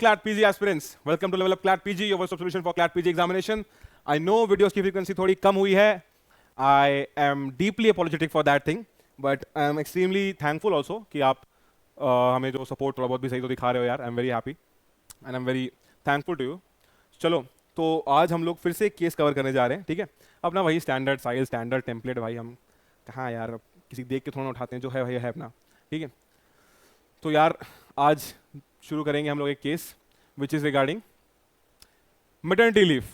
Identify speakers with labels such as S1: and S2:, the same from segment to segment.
S1: CLAT PG aspirants, welcome to Level Up CLAT PG, your one-stop solution for CLAT PG examination. I know videos की frequency थोड़ी कम हुई है. I am deeply apologetic for that thing, but I am extremely thankful also कि आप हमें जो support थोड़ा बहुत भी सही तो दिखा रहे हो यार. I'm very happy and I'm very thankful to you. चलो, तो आज हम लोग फिर से एक केस कवर करने जा रहे हैं, ठीक है? अपना वही स्टैंडर्ड साइज, स्टैंडर्ड टेम्पलेट. भाई हम कहाँ यार किसी देख के थोड़ा ना उठाते हैं, जो है वही है अपना, ठीक है? तो यार आज शुरू करेंगे हम लोग एक case which is regarding maternity leave.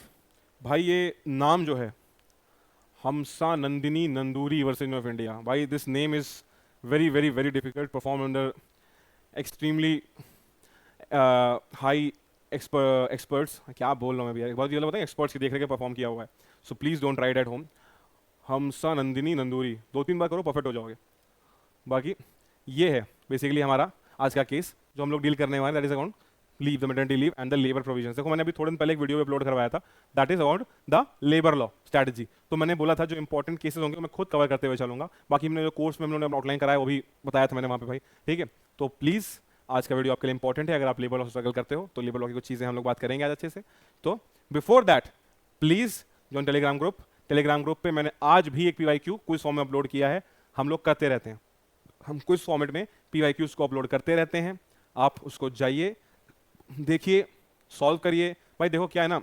S1: भाई ये नाम जो है, हमसा Nandini Nanduri versus of India. भाई this name is very very very difficult, perform under extremely high experts. क्या बोल रहा हूँ मैं भैया, एक बार ये बताएं, एक्सपर्ट्स की देख रेख परफॉर्म किया हुआ है. So please don't write at home. Hamsa Nandini Nanduri 2-3 बार करो, परफेक्ट हो जाओगे. बाकी ये है बेसिकली हमारा आज का केस जो हम लोग डील करने वाले हैं. That is about leave, the maternity leave and the labour provisions. देखो मैंने अभी थोड़े दिन पहले एक वीडियो अपलोड करवाया था, that is about the labour law strategy. तो मैंने बोला था जो इंपॉर्टेंट केसेस होंगे मैं खुद कवर करते हुए चलूंगा. बाकी मैंने जो कोर्स में हम लोगों ने आउटलाइन कराया वो भी बताया था मैंने वहाँ पे भाई, ठीक है? तो प्लीज़ आज का वीडियो आपके लिए इंपॉर्टेंट है. अगर आप लेबर लॉ से स्ट्रगल करते हो तो लेबर लॉ की कुछ चीज़ें हम लोग बात करेंगे आज अच्छे से. तो बिफोर दैट प्लीज़ जो टेलीग्राम ग्रुप पे मैंने आज भी एक PYQ क्विज फॉर्म में अपलोड किया है. हम लोग करते रहते हैं, हम क्विज फॉर्मेट में PYQs को अपलोड करते रहते हैं. आप उसको जाइए, देखिए, सॉल्व करिए. भाई देखो क्या है ना,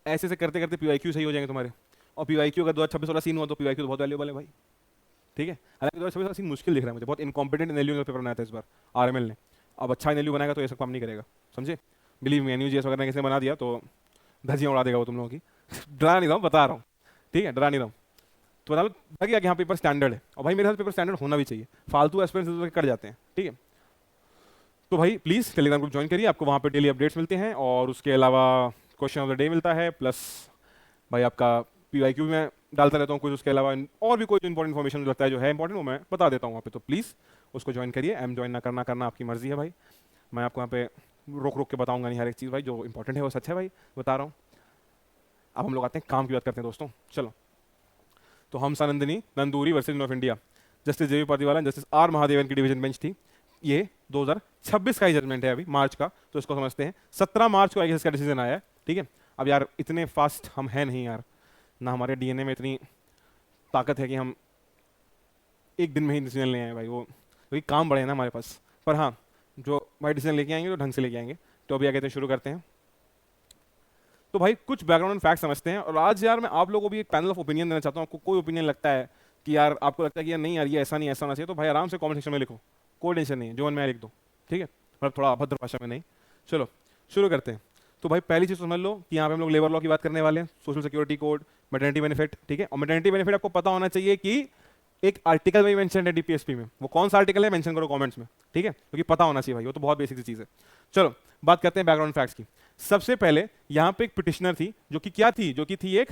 S1: ऐसे से करते करते PYQ सही हो जाएंगे तुम्हारे. और PYQ अगर 2026 वाला सीन हुआ तो PYQ तो बहुत वैल्यूबल है भाई, ठीक है? हालांकि 2026 वाला सीन मुश्किल दिख रहा है मुझे, बहुत इनकॉम्पिटेंट NLU का पेपर बनाया था इस बार RML ने. अब अच्छा NLU बनाएगा तो ये सब काम नहीं करेगा, समझे? बिलीव मी, NUJS वगैरह ने किसने बना दिया तो धज्जियाँ उड़ा देगा वो तुम लोगों की. डरा नहीं रहा हूँ, बता रहा हूँ, ठीक है? डरा नहीं रहा हूँ. तो बता लगा कि यहाँ पेपर स्टैंडर्ड है, और भाई मेरे साथ पेपर स्टैंडर्ड होना भी चाहिए. फालतू एस्पिरेंट्स कट जाते हैं, ठीक है? तो भाई प्लीज़ टेलीग्राम ग्रुप ज्वाइन करिए, आपको वहाँ पे डेली अपडेट्स मिलते हैं. और उसके अलावा क्वेश्चन ऑफ द डे मिलता है, प्लस भाई आपका PYQ में डालता रहता हूँ कुछ. उसके अलावा और भी कोई जो इंपॉर्टेंट इन्फॉर्मेशन लगता है जो है इंपॉर्टेंट वो मैं बता देता हूँ वहाँ पे. तो प्लीज़ उसको ज्वाइन करिए. ज्वाइन ना करना आपकी मर्जी है भाई. मैं आपको वहाँ पे रोक के बताऊँगा नहीं हर एक चीज़ भाई, जो इंपॉर्टेंट है वो सच है भाई, बता रहा हूँ. अब हम लोग आते हैं काम की बात करते हैं दोस्तों. चलो, तो Hamsa Nandini Nanduri versus of India, justice JV Pardiwala, justice R Mahadevan की डिवीजन बेंच थी. ये 2026 का ही जजमेंट है अभी, मार्च का, तो इसको समझते हैं. 17 मार्च को इसका डिसीजन आया है, ठीक है? अब यार इतने फास्ट हम हैं नहीं यार, ना हमारे DNA में इतनी ताकत है कि हम एक दिन में ही डिसीजन ले आए भाई. वो क्योंकि काम बड़े हैं ना हमारे पास. पर हाँ, जो भाई डिसीजन लेके आएंगे तो ढंग से लेके आएंगे. तो अभी आगे शुरू करते हैं. तो भाई कुछ बैकग्राउंड फैक्ट समझते हैं. और आज यार मैं आप लोगों को भी एक पैनल ऑफ ओपिनियन देना चाहता हूँ. आपको कोई ओपिनियन लगता है कि यार आपको लगता है कि यार नहीं यार ये ऐसा नहीं ऐसा होना चाहिए, तो भाई आराम से कमेंट सेक्शन में लिखो, कोई टेंशन नहीं है, जो मन में लिख दो, ठीक है? मतलब थोड़ा अभद्र भाषा में नहीं. चलो शुरू करते हैं. तो भाई पहली चीज़ समझ लो कि यहाँ पे हम लोग लेबर लॉ की बात करने वाले हैं, social security code, maternity benefit, ठीक है? और मैटरनिटी बेनिफिट आपको पता होना चाहिए कि एक आर्टिकल में मेंशन है DPSP में. वो कौन सा आर्टिकल है मेंशन करो कमेंट्स में, ठीक है? क्योंकि पता होना चाहिए भाई, वो तो बहुत बेसिक सी चीज़ है. चलो बात करते हैं बैकग्राउंड फैक्ट्स की. सबसे पहले यहाँ पे एक पिटिशनर थी जो कि क्या थी, जो कि थी एक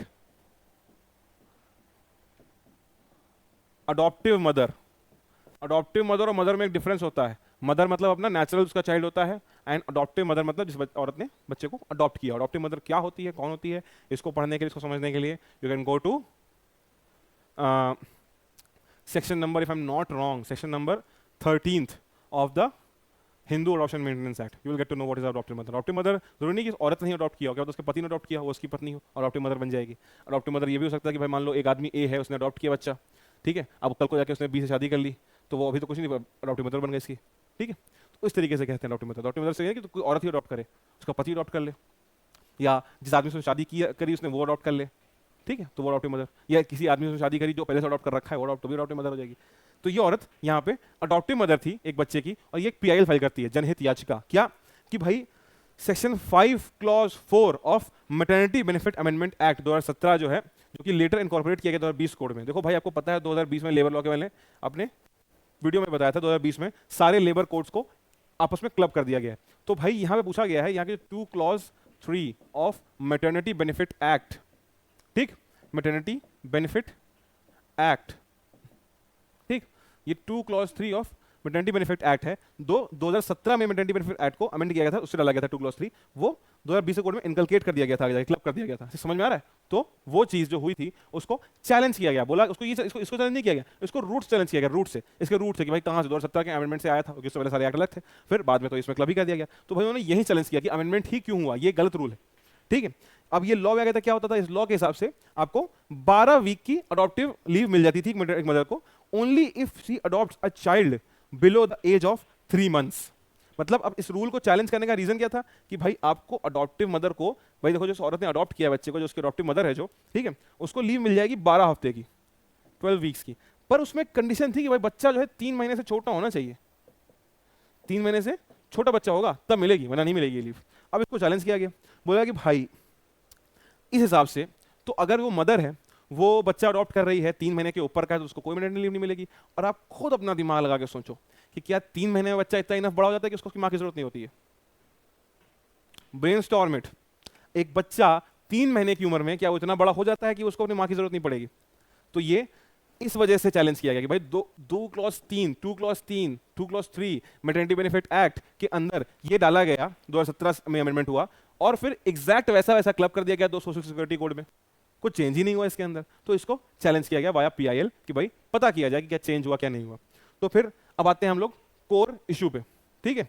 S1: अडॉप्टिव मदर. अडॉप्टिव मदर और मदर में एक डिफरेंस होता है. मदर मतलब अपना नेचुरल उसका चाइल्ड होता है, एंड अडॉप्टिव मदर मतलब जिस औरत ने बच्चे को अडॉप्ट किया. अडॉप्टिव मदर क्या होती है, कौन होती है, इसको पढ़ने के लिए, इसको समझने के लिए you can go to section number, if I am not wrong, section number 13th of the Hindu adoption maintenance act. You will get to know what is adoptive mother. Adoptive mother जरूरी नहीं कि औरत ने अडॉप्ट किया हो, क्या तो उसके पति ने अडॉप्ट किया हो, उसकी पत्नी हो, अडॉप्टिव मदर बन जाएगी. अडॉप्टिव मदर ये भी हो सकता है कि भाई मान लो एक आदमी A है, उसने अडॉप्ट किया बच्चा, ठीक है? अब कल को जाके उसने B से शादी कर ली, तो वो अभी तो कुछ नहीं, अडॉप्टिव मदर बन गई इसकी, ठीक है? तो इस तरीके से कहते हैं अडॉप्टिव मदर. अडॉप्टिव मदर से है कि तो कोई औरत ही अडॉप्ट करे, उसका पति अडॉप्ट कर ले, या जिस आदमी से शादी की करी उसने वो अडॉप्ट कर ले, ठीक है? तो वो अडॉप्टिव मदर. या किसी आदमी से शादी करी जो पहले से अडॉप्ट कर रखा है, वो अडॉप्ट, तो भी अडॉप्टिव मदर हो जाएगी. तो ये औरत यहाँ पे अडॉप्टिव मदर थी एक बच्चे की, और ये एक PIL फाइल करती है, जनहित याचिका. क्या कि भाई section 5 clause 4 of maternity benefit amendment act 2017 जो है, जो कि लेटर इनकॉर्पोरेट किया गया 2020 कोड में. देखो भाई आपको पता है 2020 में लेबर लॉ के वाले अपने वीडियो में बताया था, 2020 में सारे लेबर कोड्स को आपस में क्लब कर दिया गया है. तो भाई यहाँ पे पूछा गया है, यहाँ के 2 clause 3 of maternity benefit act, ठीक? मैटरनिटी बेनिफिट एक्ट, ठीक? ये 2 clause 3 of maternity benefit act है, 2017 में मैटरनिटी बेनिफिट एक्ट को अमेंड किया गया था, उससे डाला गया था 2 क्लॉज 3, वो 2020 के कोड में इनकलकेट कर दिया गया था, आगे क्लब कर दिया गया था। समझ में आ रहा है? तो वो चीज जो हुई थी उसको चैलेंज किया गया, बोला उसको, इसको चैलेंज नहीं किया गया, इसको रूट चैलेंज किया गया, रूट से, इसके रूट से कि भाई कहां से 2017 के अमेंडमेंट से आया था, क्योंकि उससे पहले सारे एक्ट अलग थे, फिर बाद में तो इसमें क्लब ही कर दिया गया। तो भाई उन्होंने यही चैलेंज किया कि अमेंडमेंट ही क्यों हुआ, ये गलत रूल है। ठीक है, अब ये लॉ में आ गया था, क्या होता था इस लॉ के हिसाब से आपको 12 वीक की अडॉप्टिव लीव मिल जाती थी एक मदर को, only if she adopts a child below the age of 3 months. मतलब अब इस रूल को चैलेंज करने का रीजन क्या था कि भाई आपको अडॉप्टिव मदर को, भाई देखो जो औरत ने अडॉप्ट किया बच्चे को, जो उसकी अडॉप्टिव मदर है जो, ठीक है, उसको लीव मिल जाएगी 12 हफ्ते की, 12 वीक्स की, पर उसमें कंडीशन थी कि भाई बच्चा जो है 3 महीने से छोटा होना चाहिए, 3 महीने से छोटा बच्चा होगा तब मिलेगी, वरना नहीं मिलेगी ये लीव। अब इसको चैलेंज किया गया, बोला कि भाई इस हिसाब से तो अगर वो मदर है, वो बच्चा अडॉप्ट कर रही है 3 महीने के ऊपर का है, तो उसको कोई मैटरनिटी लीव नहीं मिलेगी। और आप खुद अपना दिमाग लगा के सोचो कि क्या 3 महीने में बच्चा इतना इनफ बड़ा हो जाता है कि उसको माँ की जरूरत नहीं होती है? Brainstorm it. एक बच्चा 3 महीने की उम्र में क्या वो इतना बड़ा हो जाता है कि उसको अपनी माँ की जरूरत नहीं पड़ेगी? तो ये इस वजह से चैलेंज किया गया कि भाई दो clause 3, 2 clause 3 maternity benefit act के अंदर ये डाला गया, 2017 में अमेंडमेंट हुआ, और फिर एग्जैक्ट वैसा वैसा क्लब कर दिया गया 2 सोशल सिक्योरिटी कोड में, कुछ चेंज ही नहीं हुआ इसके अंदर। तो इसको चैलेंज किया गया वाया पीआईएल कि भाई पता किया जाए कि क्या चेंज हुआ क्या नहीं हुआ। तो फिर अब आते हैं हम लोग कोर इशू पे, ठीक है,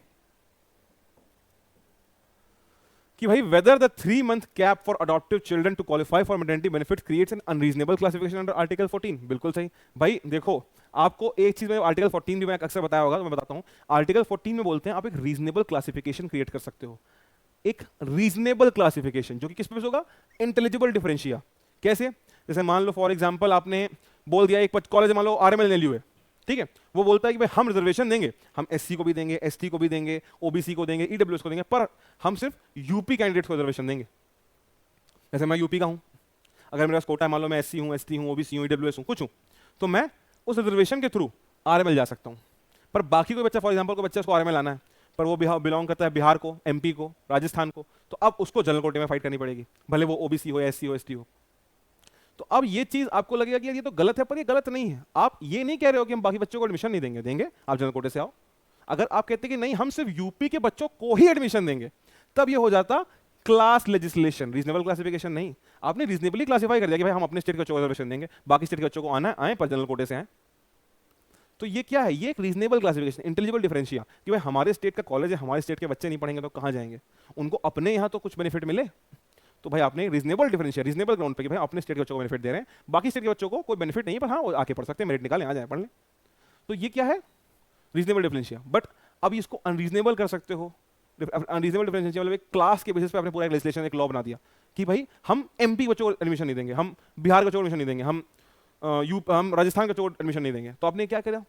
S1: कि भाई whether the 3 month cap for adoptive children to qualify for maternity benefit creates an unreasonable classification under article 14। बिल्कुल सही भाई। देखो आपको एक चीज में आर्टिकल 14 भी मैं अक्सर बताया होगा, तो मैं बताता हूं। आर्टिकल 14 में बोलते हैं आप एक रीजनेबल क्लासिफिकेशन क्रिएट कर सकते हो, एक रीजनेबल क्लासिफिकेशन जो कि किस पे होगा? Intelligible differentia. कैसे? जैसे मान लो फॉर एग्जांपल आपने बोल दिया एक कॉलेज मान लो आरएमएल है, ठीक है, वो बोलता है कि भाई हम रिजर्वेशन देंगे, हम एससी को भी देंगे, एसटी को भी देंगे, ओबीसी को देंगे, ईडब्ल्यूएस को देंगे, पर हम सिर्फ यूपी कैंडिडेट को रिजर्वेशन देंगे। जैसे मैं यूपी का हूं, अगर मेरे पास कोटा है, मान लो मैं एससी हूं, एसटी हूं, ओबीसी हूं, ईडब्ल्यूएस हूं, कुछ हूं, तो मैं उस रिजर्वेशन के थ्रू आरएमएल जा सकता हूं। पर बाकी कोई बच्चा, फॉर एग्जाम्पल कोई बच्चा उसको आरएमएल आना है, पर वो बिलोंग करता है बिहार को, एमपी को, राजस्थान को, तो अब उसको जनरल कोटे में फाइट करनी पड़ेगी, भले वो ओबीसी हो, एससी हो, एसटी हो। तो अब ये चीज आपको लगेगा कि यार ये तो गलत है, पर ये गलत नहीं है। आप ये नहीं कह रहे हो कि हम बाकी बच्चों को एडमिशन नहीं देंगे, देंगे, आप जनरल कोटे से आओ। अगर आप कहते कि नहीं हम सिर्फ यूपी के बच्चों को ही एडमिशन देंगे, तब ये हो जाता क्लास लेजिस्लेशन, रीजनेबल क्लासिफिकेशन नहीं। आपने रीजनेबली क्लासिफाई कर दिया कि भाई हम अपने स्टेट के बच्चों को रिजर्वेशन देंगे, बाकी स्टेट के बच्चों को आना आए पर जनरल कोटे से आए। तो ये क्या है? ये एक रीजनेबल क्लासिफिकेशन, इंटेलिजिबल डिफरेंशिया, कि भाई हमारे स्टेट का कॉलेज है, हमारे स्टेट के बच्चे नहीं पढ़ेंगे तो कहां जाएंगे? उनको अपने यहाँ तो कुछ बेनिफिट मिले। तो भाई आपने रीजनेबल डिफरेंशिया, रीजनेबल ग्राउंड पे कि भाई अपने स्टेट के बच्चों को बेनिफिट दे रहे हैं, बाकी स्टेट के बच्चों को कोई बेनिफिट नहीं है, पर हाँ वो आके पढ़ सकते हैं, मेरिट निकालें, आ जाए पढ़ लें। तो ये क्या है? Reasonable differentia. बट अब इसको अनरीजनेबल कर सकते हो। अनरीजनेबल डिफरेंशिया मतलब एक क्लास के बेसिस पे आपने पूरा एक लेजिस्लेशन, एक लॉ बना दिया कि भाई हम एमपी बच्चों को एडमिशन नहीं देंगे, हम बिहार के बच्चों को एडमिशन नहीं देंगे, हम राजस्थान के बच्चों को एडमिशन नहीं देंगे। तो आपने क्या किया?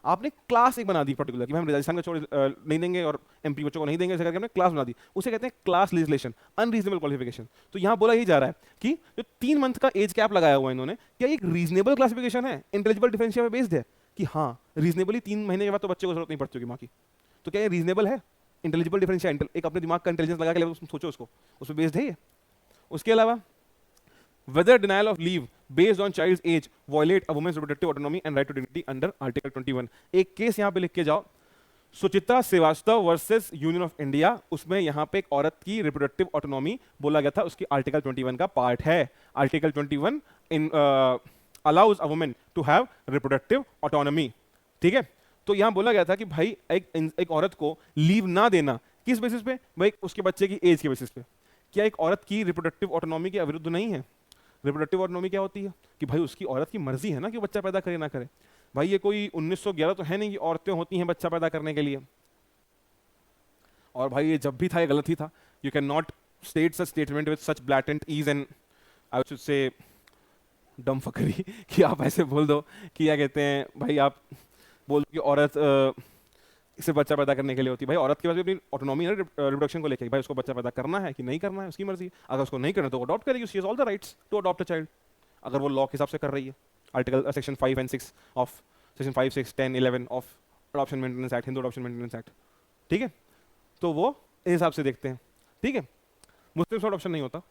S1: आपने क्लास एक बना दी पर्टिकुलर कि हम राजस्थान के बच्चों नहीं देंगे और एमपी बच्चों को नहीं देंगे, ऐसे करके हमने क्लास बना दी। उसे कहते हैं क्लास लेजिस्लेशन, अनरीजनेबल क्वालिफिकेशन। तो यहां बोला ही जा रहा है कि जो 3 मंथ का एज कैप लगाया हुआ है इन्होंने, क्या एक रीजनेबल क्लासिफिकेशन है, इंटेलिजिबल डिफरेंशिया पे बेस्ड है कि हाँ रीजनेबली 3 महीने के बाद तो बच्चे को जरूरत नहीं पड़ती होगी माँ की। तो क्या ये रीजनेबल है? इंटेलिजिबल डिफरेंशिया, एक अपने दिमाग का इंटेलिजेंस लगा के सोचो उसको, उस पर बेस्ड है ये। उसके अलावा whether denial of leave based on child's age violate a woman's reproductive autonomy and right to dignity under article 21। एक केस यहां पे लिख के जाओ, Suchitra Srivastava versus union of India. उसमें यहां पे एक औरत की रिप्रोडक्टिव ऑटोनॉमी बोला गया था, उसकी आर्टिकल 21 का पार्ट है। Article 21 in allows a woman to have reproductive autonomy, ठीक है। तो यहां बोला गया था कि भाई एक औरत को लीव ना देना किस बेसिस पे? भाई उसके बच्चे की एज के बेसिस पे। क्या एक औरत की रिप्रोडक्टिव ऑटोनॉमी के अविरुद्ध नहीं है? रिप्रोडक्टिव ऑटोनॉमी क्या होती है कि भाई उसकी औरत की मर्जी है ना कि बच्चा पैदा करे ना करे। भाई ये कोई 1911 तो है नहीं कि औरतें होती हैं बच्चा पैदा करने के लिए। और भाई ये जब भी था ये गलत ही था। You can not state such statement with such blatant ease and I should say dumb Fakhri कि आप ऐसे बोल दो कि क्या कहते हैं भाई, आप बोल दो कि औरत सिर्फ बच्चा पैदा करने के लिए होती है। भाई औरत के पास भी अपनी ऑटोनॉमी है रिप्रोडक्शन को लेकर, भाई उसको बच्चा पैदा करना है कि नहीं करना है उसकी मर्जी। अगर उसको नहीं करना तो अडॉप्ट करेगी, she has all the rights to adopt a child, अगर वो लॉ के हिसाब से कर रही है। Article section 5 and 6 of section 5, 6, 10, 11 of adoption maintenance act, Hindu adoption maintenance act, ठीक है। तो वो इस हिसाब से देखते हैं, ठीक है। मुस्लिम्स में अडॉप्शन नहीं होता,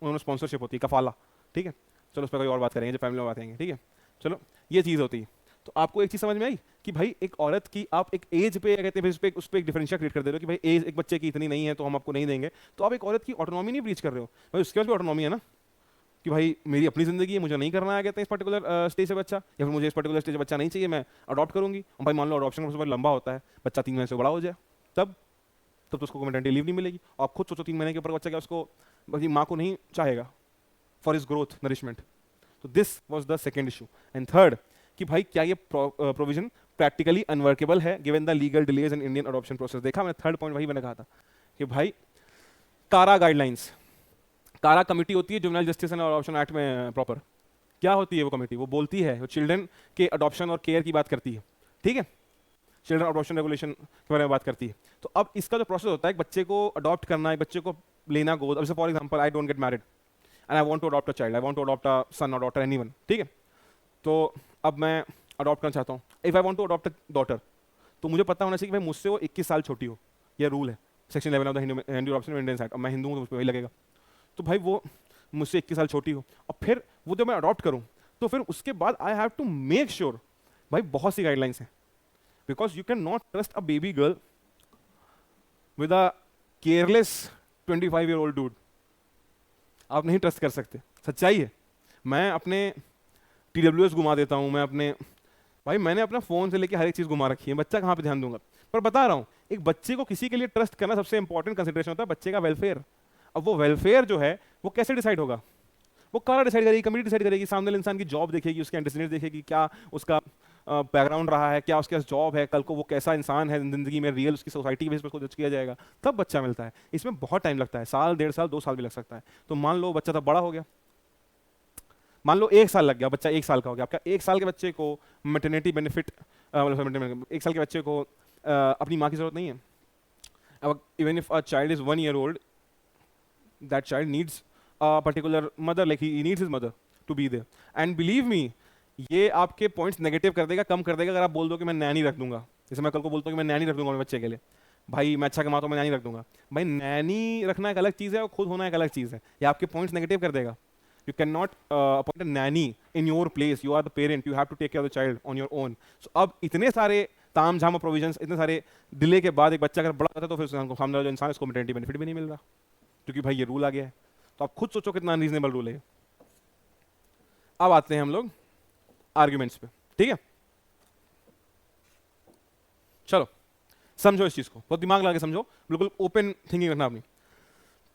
S1: उन्होंने स्पॉन्सरशिप होती है, कफाला, ठीक है। चलो उस पर कोई और बात करेंगे जब फैमिली में बात करेंगे, ठीक है। चलो ये चीज़ होती है। तो आपको एक चीज़ समझ में आई कि भाई एक औरत की आप एक एज पे कहते हैं उस पे एक डिफरेंशिया क्रिएट कर दे रहे हो कि भाई एज एक बच्चे की इतनी नहीं है तो हम आपको नहीं देंगे, तो आप एक औरत की ऑटोनॉमी नहीं ब्रीच कर रहे हो। भाई उसके पास भी ऑटोनॉमी है ना, कि भाई मेरी अपनी ज़िंदगी है, मुझे नहीं करना है कहते हैं इस पर्टिकुलर स्टेज से बच्चा, या फिर मुझे इस पर्टिकुलर स्टेज से बच्चा नहीं चाहिए, मैं अडॉप्ट करूंगी। और भाई मान लो अडॉप्शन का प्रोसेस लंबा होता है, बच्चा 3 महीने से बड़ा हो जाए, तब तब तो उसको मैटरनिटी लीव नहीं मिलेगी। और आप खुद सोचो 3 महीने के ऊपर बच्चा क्या उसको बल्कि माँ को नहीं चाहेगा फॉर इज ग्रोथ नरिशमेंट। तो this was the second issue. And third, कि भाई क्या ये प्रोविजन प्रैक्टिकली अनवर्केबल है given the legal delays in Indian adoption process. देखा मैंने, थर्ड पॉइंट वही मैंने कहा था कि भाई कारा गाइडलाइंस, कारा कमिटी होती है juvenile justice and adoption act में प्रॉपर। क्या होती है वो कमिटी? वो बोलती है, वो चिल्ड्रन के अडॉप्शन और केयर की बात करती है, ठीक है, चिल्ड्रन अडॉप्शन रेगुलेशन के बारे में बात करती है। तो अब इसका जो प्रोसेस होता है, एक बच्चे को अडॉप्ट करना, एक बच्चे को लेना गोद, अब for example I don't get married and I want to adopt a child, I want to adopt a son और डॉटर, एनीवन, ठीक है। तो अब मैं अडॉप्ट करना चाहता हूँ, if I want to adopt a daughter, तो मुझे पता होना चाहिए कि भाई मुझसे वो 21 साल छोटी हो, ये रूल है section 11 of the Hindu adoption Indian act. और मैं हिंदू हूँ तो मुझ पर वही लगेगा। तो भाई वो मुझसे 21 साल छोटी हो, और फिर वो जब मैं अडॉप्ट करूँ तो फिर उसके बाद I have to make sure, भाई बहुत सी गाइडलाइंस हैं, because you can not trust a baby girl with a careless 25-year-old dude. आप नहीं ट्रस्ट कर सकते, सच्चाई है। मैं अपने TWS घुमा देता हूँ, मैं अपने भाई मैंने अपना फोन से लेके हर एक चीज घुमा रखी है, बच्चा कहाँ पे ध्यान दूंगा। पर बता रहा हूँ, एक बच्चे को किसी के लिए ट्रस्ट करना सबसे इंपॉर्टेंट कंसिडरेशन होता है बच्चे का वेलफेयर। अब वो वेलफेयर जो है वो कैसे डिसाइड होगा? वो कारा डिसाइड करेगी, कमिटी डिसाइड करेगी, सामने वाले इंसान की जॉब देखेगी, उसके एंटेसीडेंट्स देखेगी, क्या उसका बैकग्राउंड रहा है, क्या उसके पास जॉब है, कल को वो कैसा इंसान है जिंदगी में, रियल उसकी सोसाइटी के बेस पर उसको जज किया जाएगा, तब बच्चा मिलता है। इसमें बहुत टाइम लगता है, साल, 1.5 साल, 2 साल भी लग सकता है। तो मान लो बच्चा तब बड़ा हो गया, मान लो 1 साल लग गया, बच्चा 1 साल का हो गया, आपका 1 साल के बच्चे को मैटरनिटी बेनिफिट, 1 साल के बच्चे को अपनी माँ की जरूरत नहीं है। अब even if a child is 1 year old, that child needs a particular mother, like he needs his mother to be there. And believe me, ये आपके पॉइंट्स नेगेटिव कर देगा, कम कर देगा, अगर आप बोल दो कि मैं नैनी रख दूंगा। जैसे मैं कल को बोलता हूँ कि मैं नैनी रख दूंगा अपने बच्चे के लिए, भाई मैं अच्छा कमाता हूँ, मैं नैनी रख दूंगा। भाई नैनी रखना एक अलग चीज़ है और खुद होना एक अलग चीज़ है, ये आपके पॉइंट्स नेगेटिव कर देगा। You cannot appoint a nanny in your place. You are the parent. You have to take care of the child on your own. So अब इतने सारे ताम झाम प्रोविजंस, इतने सारे डिले के बाद एक बच्चा अगर बड़ा होता है तो फिर सामने वाला जो इंसान है उसको मैटरनिटी बेनिफिट भी नहीं मिल रहा, क्योंकि भाई ये रूल आ गया है। तो आप खुद सोचो कितना अनरीजनेबल रूल है। अब आते हैं हम लोग आर्ग्यूमेंट्स पे, ठीक है। चलो समझो इस चीज को, बहुत दिमाग लगा के समझो, बिल्कुल ओपन थिंकिंग रखना अपनी।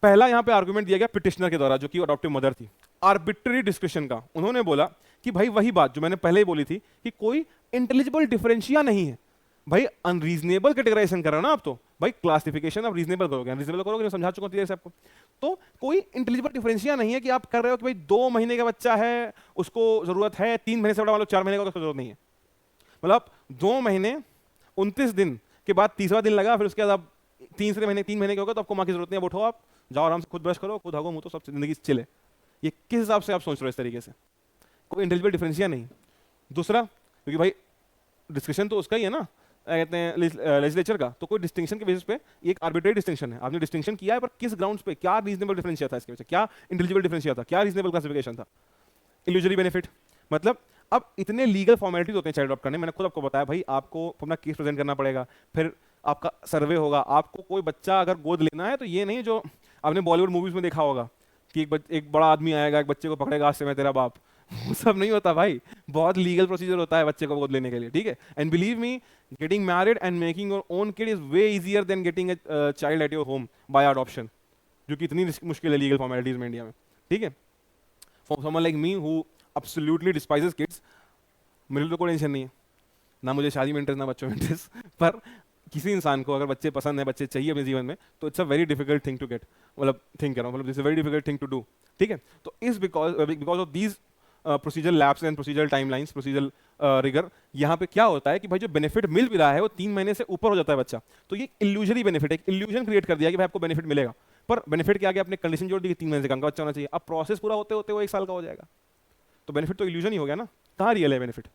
S1: पहला यहां पे आर्गुमेंट दिया गया पिटिशनर के द्वारा, जो कि अडॉप्टिव मदर थी, आर्बिट्ररी डिस्क्रिप्शन का। उन्होंने बोला कि भाई वही बात जो मैंने पहले ही बोली थी कि कोई इंटेलिजिबल डिफरेंशिया नहीं है। भाई अनरीजनेबल कैटेगराइजेशन कर रहे हो ना आप, तो भाई क्लासिफिकेशन आप रीजनेबल करोगे, अनरीजनेबल करोगे, मैं समझा चुका हूं आपको। तो कोई इंटेलिजिबल डिफरेंशिया नहीं है कि आप कर रहे हो कि भाई 2 महीने का बच्चा है उसको जरूरत है, 3 महीने से बड़ा मतलब 4 महीने का तो उसको जरूरत नहीं है। मतलब 2 महीने 29 दिन के बाद 30वां दिन लगा, फिर उसके बाद आप 3 महीने के होगा तो आपको माँ की जरूरत नहीं है, उठो आप जाओ आराम से, खुद ब्रश करो, खुद हागो मुंह, तो सब जिंदगी चिले। ये किस हिसाब से आप सोच रहे हो इस तरीके से? कोई इंटेलिजिबल डिफरेंशिया नहीं। दूसरा, क्योंकि भाई डिस्कशन तो उसका ही है ना, कहते हैं लेजिस्लेचर का, तो कोई डिस्टिंक्शन के बेसिस पे एक आर्बिट्रेरी डिस्टिंक्शन है, आपने डिस्टिंक्शन किया है, पर किस ग्राउंड्स पे? क्या रीजनेबल डिफरेंशिया था इसके वजह, क्या इंटेलिजिबल डिफरेंशिया था, क्या रीजनेबल क्लासिफिकेशन था? इल्यूजरी बेनिफिट, मतलब अब इतने लीगल फॉर्मेलिटीज होते हैं चाइल्ड अडॉप्ट करने। मैंने खुद आपको बताया भाई, आपको अपना केस प्रेजेंट करना पड़ेगा, फिर आपका सर्वे होगा, आपको कोई बच्चा अगर गोद लेना है तो ये नहीं जो आपने बॉलीवुड मूवीज में देखा होगा कि एक बड़ा आदमी आएगा, एक बच्चे को पकड़ेगा, आज से मैं तेरा बाप। वो सब नहीं होता भाई, बहुत लीगल प्रोसीजर होता है बच्चे को गोद लेने के लिए, ठीक है। And believe me, getting married and making your own kid is way easier than getting a child at your home by adoption, जो कि इतनी मुश्किल है लीगल फॉर्मेलिटीज में इंडिया में, ठीक है। For someone like me who absolutely despises kids, मेरे लिए तो कोई टेंशन नहीं है, ना मुझे शादी में इंटरेस्ट, ना बच्चों में इंटरेस्ट, पर किसी इंसान को अगर बच्चे पसंद है, बच्चे चाहिए अपने जीवन में, तो it's a very difficult thing to get, मतलब थिंक कर रहा हूँ, मतलब it's a very difficult thing to do, ठीक है। तो इस because of these procedure lapse and procedure timelines, procedure rigour, यहाँ पे क्या होता है कि भाई जो बेनिफिट मिल भी रहा है वो 3 महीने से ऊपर हो जाता है बच्चा। तो ये इल्यूजरी बेनिफिट है, इल्यूजन क्रिएट कर दिया कि भाई आपको बेनिफिट मिलेगा, पर बेनिफिट के आगे आपने कंडीशन जोड़ दी कि 3 महीने से कम का बच्चा होना चाहिए। अब प्रोसेस पूरा होते होते वो 1 साल का हो जाएगा, तो बेनिफिट तो इल्यूजन ही हो गया ना, कहाँ रियल है बेनिफिट?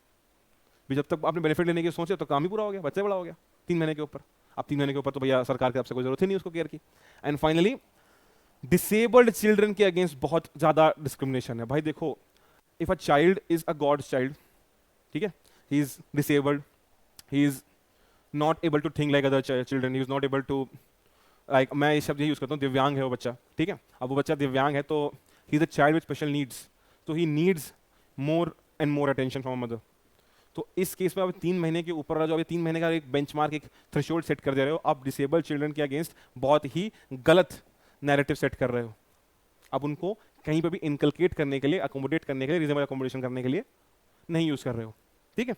S1: भी जब तक आपने बेनिफिट लेने की सोचे तो काम ही पूरा हो गया, बच्चा बड़ा हो गया 3 महीने के ऊपर। अब 3 महीने के ऊपर तो भैया सरकार की तरफ से कोई जरूरत ही नहीं उसको केयर की। एंड फाइनली डिसेबल्ड चिल्ड्रन के अगेंस्ट बहुत ज्यादा डिस्क्रिमिनेशन है। भाई देखो, if a child is a god's child, ठीक है, he is disabled, he is not able to think like other children, he is not able to, like मैं ये शब्द यूज करता हूँ, दिव्यांग है वो बच्चा, ठीक है। अब वो बच्चा दिव्यांग है तो he is a child with special needs, तो he needs more and more attention from mother. तो इस केस में आप 3 महीने के ऊपर जो अभी 3 महीने का एक बेंचमार्क, एक थ्रेशोल्ड सेट कर दे रहे हो, आप डिसेबल्ड चिल्ड्रन के अगेंस्ट बहुत ही गलत नैरेटिव सेट कर रहे हो। आप उनको कहीं पर भी इनकलकेट करने के लिए, अकोमोडेट करने के लिए, रीजनेबल अकोमोडेशन करने के लिए नहीं यूज कर रहे हो, ठीक है।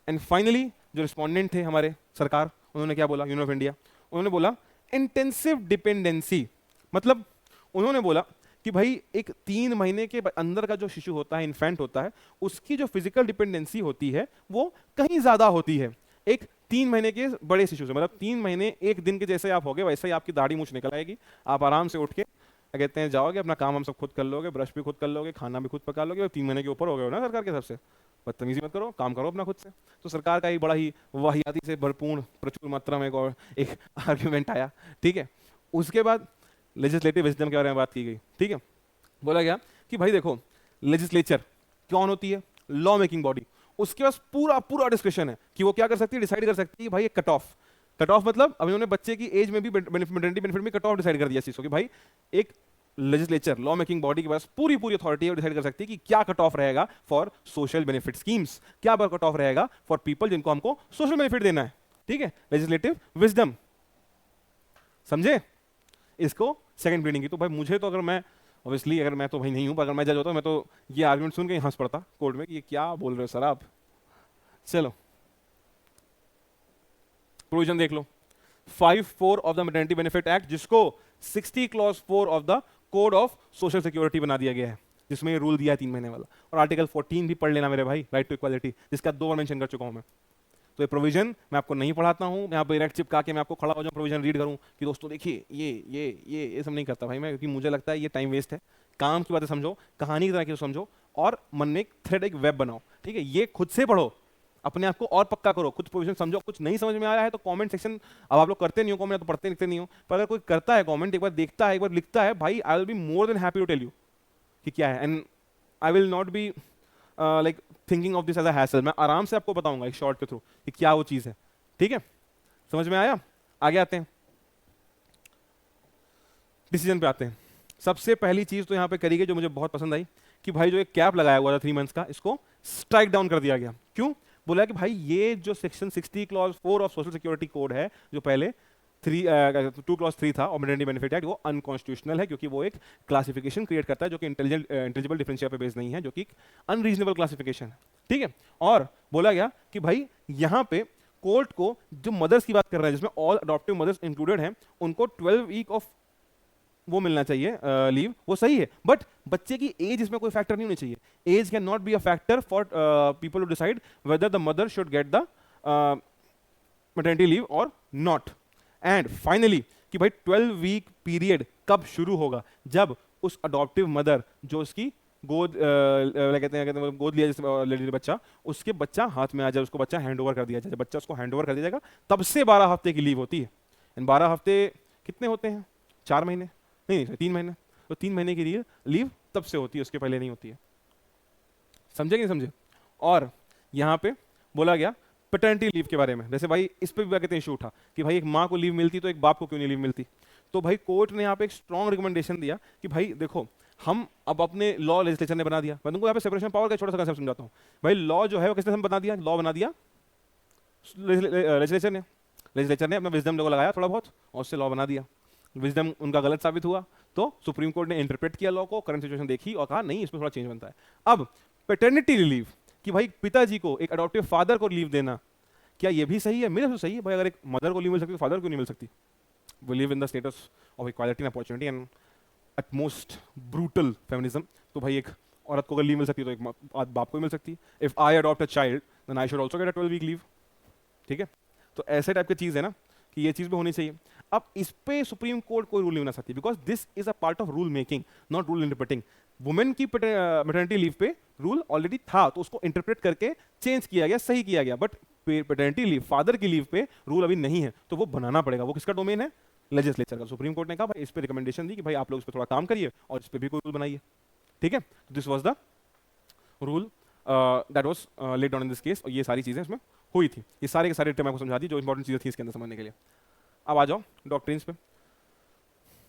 S1: एंड फाइनली जो रिस्पोंडेंट थे हमारे सरकार, उन्होंने क्या बोला, यूनियन ऑफ इंडिया, उन्होंने बोला इंटेंसिव डिपेंडेंसी, मतलब उन्होंने बोला कि भाई एक 3 महीने के अंदर का जो शिशु होता है, इन्फेंट होता है, उसकी जो फिजिकल डिपेंडेंसी होती है वो कहीं ज्यादा होती है एक 3 महीने के बड़े शिशु से। मतलब 3 महीने एक दिन के जैसे आप होगे वैसे ही आपकी दाढ़ी मूछ निकल आएगी, आप आराम से उठ के क्या कहते हैं जाओगे, अपना काम हम सब खुद कर लोगे, ब्रश भी खुद कर लोगे, खाना भी खुद पका लोगे, और 3 महीने के ऊपर हो गए हो ना सरकार के सबसे। बदतमीजी मत करो, काम करो अपना खुद से। तो सरकार का एक बड़ा ही वाहियाती से भरपूर प्रचुर मात्रा में एक आर्ग्यूमेंट आया, ठीक है। उसके बाद लेजिस्लेटिव विजडम के बारे में बात की गई, ठीक है। बोला गया कि भाई देखो, लेजिस्लेचर कौन होती है, लॉ मेकिंग बॉडी, उसके पास पूरा पूरा डिस्क्रिप्शन है कि वो क्या कर सकती है, डिसाइड कर सकती है भाई एक कट ऑफ। कट ऑफ मतलब अब इन्होंने बच्चे की एज में भी मैटरनिटी बेनिफिट में कट ऑफ डिसाइड कर दिया इस चीज को कि भाई एक लेजिस्लेचर, लॉ मेकिंग बॉडी के पास पूरी पूरी अथॉरिटी है, डिसाइड कर सकती है कि क्या कट ऑफ रहेगा फॉर सोशल बेनिफिट स्कीम्स, क्या कट ऑफ रहेगा फॉर पीपल जिनको हमको सोशल बेनिफिट देना है, ठीक है। लेजिस्लेटिव विजडम, समझे इसको, सेकंड ब्रीडिंग की। तो भाई मुझे तो, अगर मैं ऑब्वियसली, अगर मैं तो भाई नहीं हूं, अगर मैं जज होता मैं तो ये आर्गुमेंट सुन के हंस पड़ता कोर्ट में कि ये क्या बोल रहे हो सर आप। चलो प्रोविजन देख लो, 5(4) of the maternity benefit act, जिसको 60 clause 4 of the code of social security बना दिया गया है, जिसमें ये रूल दिया है 3 महीने वाला। और आर्टिकल 14 भी पढ़ लेना मेरे भाई, राइट टू इक्वालिटी, जिसका 2 बार मेंशन कर चुका हूं मैं। तो ये प्रोविजन मैं आपको नहीं पढ़ाता हूं, मैं यहाँ पे डायरेक्ट चिपका के मैं आपको खड़ा हो जाऊं, प्रोविजन रीड करूं कि दोस्तों देखिए ये सब नहीं करता भाई मैं, क्योंकि मुझे लगता है ये टाइम वेस्ट है। काम की बातें समझो, कहानी की तरह की समझो, और मन में एक थ्रेड, एक वेब बनाओ, ठीक है। ये खुद से पढ़ो, अपने आप को और पक्का करो, कुछ प्रोविजन समझो। कुछ नहीं समझ में आ रहा है तो कमेंट सेक्शन, अब आप लोग करते नहीं हो कमेंट, तो पढ़ते लिखते नहीं हो, पर अगर कोई करता है कमेंट, एक बार देखता है, एक बार लिखता है, भाई I will be more than happy to tell you कि क्या है। And I will not be like thinking of this as a hassle, मैं आराम से आपको बताऊंगा एक शॉर्ट के थ्रू कि क्या वो चीज है, ठीक है। समझ में आया? आगे आते हैं, डिसीजन पे आते हैं। सबसे पहली चीज तो यहां पे करी गई जो मुझे बहुत पसंद आई कि भाई जो एक कैप लगाया हुआ था 3 मंथ्स का, इसको स्ट्राइक डाउन कर दिया गया। क्यों? बोला कि भाई ये जो section 60 clause 4 of social security code है, जो पहले 2 क्लॉज 3 था, और मैटरनिटी बेनिफिट एक्ट, वो अनकॉन्स्टिट्यूशनल है, क्योंकि वो एक क्लासिफिकेशन क्रिएट करता है जो कि इंटेलिजिबल डिफरेंशियल पे बेस्ड नहीं है, जो कि अनरीजनेबल क्लासिफिकेशन है, ठीक है। और बोला गया कि भाई यहां पे कोर्ट को जो मदर्स की बात कर रहा है, जिसमें ऑल अडॉप्टिव मदर्स इंक्लूडेड हैं, उनको 12 वीक ऑफ वो मिलना चाहिए लीव, वो सही है, बट बच्चे की एज इसमें कोई फैक्टर नहीं होनी चाहिए। Age can not be a factor for people to decide whether the mother should get the maternity leave और नॉट। एंड फाइनली कि भाई 12 वीक पीरियड कब शुरू होगा, जब उस अडॉप्टिव मदर जो उसकी गोद कहते हैं गोद लिया जैसे लेडी बच्चा, उसके बच्चा हाथ में आ जाए, उसको बच्चा हैंड ओवर कर दिया जाए, जब बच्चा उसको हैंड ओवर कर दिया जाएगा तब से 12 हफ्ते की लीव होती है। एंड 12 हफ्ते कितने होते हैं? 4 महीने नहीं, 3 महीने। तो 3 महीने की लीव तब से होती है, उसके पहले नहीं होती है। समझे कि नहीं समझे? और यहाँ पे बोला गया पैटर्निटी लीव के बारे में, जैसे भाई इस पे भी कहते हैं इशू उठा कि भाई एक माँ को लीव मिलती तो एक बाप को क्यों नहीं लीव मिलती। तो भाई कोर्ट ने यहाँ पे एक स्ट्रॉन्ग रिकमेंडेशन दिया कि भाई देखो, हम अब अपने लॉ लेजिस्लेचर ने बना दिया, मैं तुमको यहाँ पे सेपरेशन पावर का छोटा सा कंसेप्ट समझाता हूँ। भाई लॉ जो है वो किसने बना दिया? लॉ बना दिया लेजिस्लेचर ने। लेजिस्लेचर ने अपना विजडम लोगो लगाया थोड़ा बहुत, और उससे लॉ बना दिया। विजडम उनका गलत साबित हुआ, तो सुप्रीम कोर्ट ने इंटरप्रेट किया लॉ को, करंट सिचुएशन देखी और कहा नहीं, इसमें थोड़ा चेंज बनता है। अब पैटर्निटी लीव कि भाई पिताजी को, एक अडॉप्टिव फादर को लीव देना, क्या ये भी सही है? मेरे से सही है भाई, अगर एक मदर को लीव मिल सकती है तो फादर को नहीं मिल सकती? We live in the status of equality and opportunity and utmost brutal feminism. तो भाई एक औरत को अगर लीव मिल सकती है तो एक बाप को भी मिल सकती है। If I adopt a child then I should also get a 12 week leave, ठीक है। तो ऐसे टाइप की चीज है ना कि ये चीज भी होनी चाहिए। अब इस पे सुप्रीम कोर्ट कोई रूल नहीं बना सकती, because this is a part of rule making, not rule interpreting. Women की मैटरनिटी लीव पे रूल ऑलरेडी था, तो उसको इंटरप्रेट करके चेंज किया गया, सही किया गया। बट पैटर्निटी लीव, फादर की लीव पे रूल अभी नहीं है, तो वो बनाना पड़ेगा। वो किसका डोमेन है? लेजिस्लेचर का। सुप्रीम कोर्ट ने कहा भाई इस पे रिकमेंडेशन दी कि भाई आप लोग इस पे थोड़ा काम करिए और इस पे भी कोई रूल बनाइए, ठीक है। This was the rule that was laid down in this case, और ये सारी चीज़ें इसमें हुई थी। ये सारे के सारे टर्म आपको समझा दी जो इंपॉर्टेंट चीज़ें थी इसके अंदर समझने के लिए। अब आ जाओ डॉक्ट्रिन्स पे।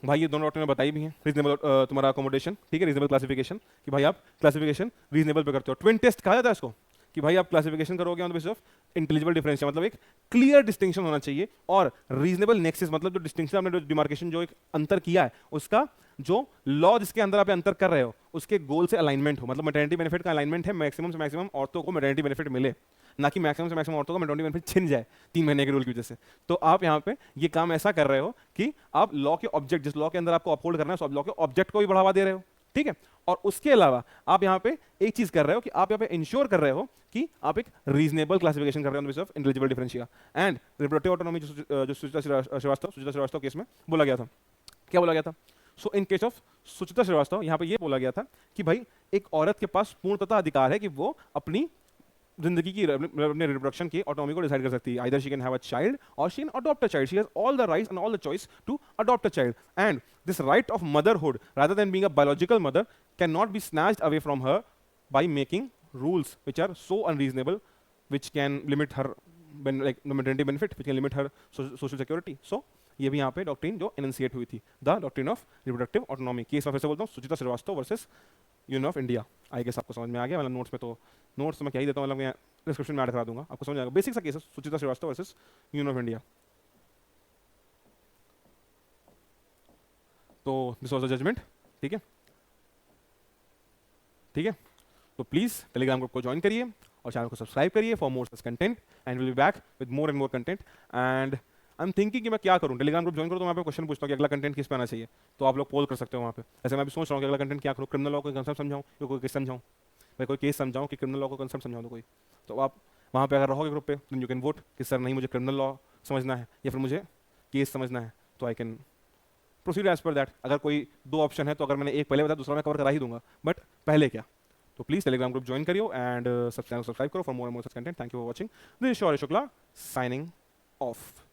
S1: भाई ये दोनों डॉक्ट्रिन बताई भी हैं। रीजनेबल तुम्हारा अकोमोडेशन, ठीक है, रीजनेबल क्लासिफिकेशन, कि भाई आप क्लासिफिकेशन रीजनेबल पे करते हो। ट्विन टेस्ट कहा जाता है इसको, कि भाई आप क्लासिफिकेशन करोगे on the basis of intelligible differential, मतलब एक क्लियर डिस्टिंक्शन होना चाहिए, और रीजनेबल नेक्सिस मतलब जो डिस्टिंक्शन आपने, जो डिमार्केशन, जो एक अंतर किया है, उसका जो लॉ जिसके अंदर आप अंतर कर रहे हो उसके गोल से अलाइनमेंट हो। मतलब मैटरनिटी बेनिफिट का अलाइनमेंट है, मैक्सिमम से मैक्सिमम औरतों को मैटरनिटी बेनिफिट मिले, ना कि मैक्सिमम से मैक्सिमम औरतों को मैटरनिटी बेनिफिट छिन जाए 3 महीने के रूल की वजह से। तो आप यहाँ पे ये काम ऐसा कर रहे हो कि आप लॉ के ऑब्जेक्ट, जिस लॉ के अंदर आपको अपहोल्ड करना है, उस लॉ के ऑब्जेक्ट को भी बढ़ावा दे रहे हो, ठीक है। और उसके अलावा आप यहाँ पे एक चीज कर रहे हो कि आप यहाँ पे इंश्योर कर रहे हो कि आप एक रीजनेबल क्लासिफिकेशन कर रहे हो of intelligible differentia and reproductive autonomy, जो सुचिता श्रीवास्तव केस में बोला गया था। क्या बोला गया था? सो इन केस ऑफ सुचिता श्रीवास्तव यहाँ पे ये बोला गया था कि भाई एक औरत के पास पूर्णतः अधिकार है कि वो अपनी जिंदगी की, अपने रिप्रोडक्शन की ऑटोनॉमी को डिसाइड कर सकती है। Either she can have a child और she can adopt a child. She has all the rights and all the choice to adopt a child, and this right of motherhood rather than being a biological mother can not be snatched away from her by making rules which are so unreasonable, which can limit her like maternity benefit, which can limit her social security. So ये भी यहाँ पे doctrine जो enunciate हुई थी, the doctrine of reproductive autonomy. Case में फिर से बोलता हूँ, Suchita Srivastava versus union of India. I guess आपको समझ में आ गया। मतलब नोट्स में तो नोट्स तो मैं क्या ही देता हूँ, मतलब मैं डिस्क्रिप्शन में ऐड करा दूंगा, आपको समझ आएगा। बेसिक सा केस है, Suchita Srivastava versus union of India. तो दिस वाज द जजमेंट, ठीक है, ठीक है। तो प्लीज़ टेलीग्राम ग्रुप को ज्वाइन करिए और चैनल को सब्सक्राइब करिए for more such content, and will be back with more and more content. And I am thinking कि मैं क्या करूँ, टेलीग्राम ग्रुप ज्वाइन करूँ तो वहाँ पे क्वेश्चन पूछता हूँ कि अगला कंटेंट किस पे आना चाहिए, तो आप लोग पोल कर सकते हो वहाँ पे। ऐसे मैं भी सोच रहा हूँ कि अगला कंटेंट क्या करूँ, क्रिमिनल लॉ को कंसेप्ट समझाऊँ या कोई केस समझाऊँ, मैं कोई केस समझाऊँ कि क्रिमिनल लॉ को कंसेप्ट समझाऊँ। तो कोई, तो आप वहाँ पे अगर रहोगे ग्रुप पे, देन यू कैन वोट कि सर नहीं मुझे क्रिमिनल लॉ समझना है या फिर मुझे केस समझना है, तो I can proceed as per that. अगर कोई 2 ऑप्शन है तो अगर मैंने एक पहले बताया दूसरा मैं कवर करा ही दूंगा, बट पहले क्या। तो प्लीज टेलीग्राम ग्रुप ज्वाइन करियो एंड चैनल सब्सक्राइब करो for more and more such content. Thank you for watching. This is Shaurya Shukla signing off.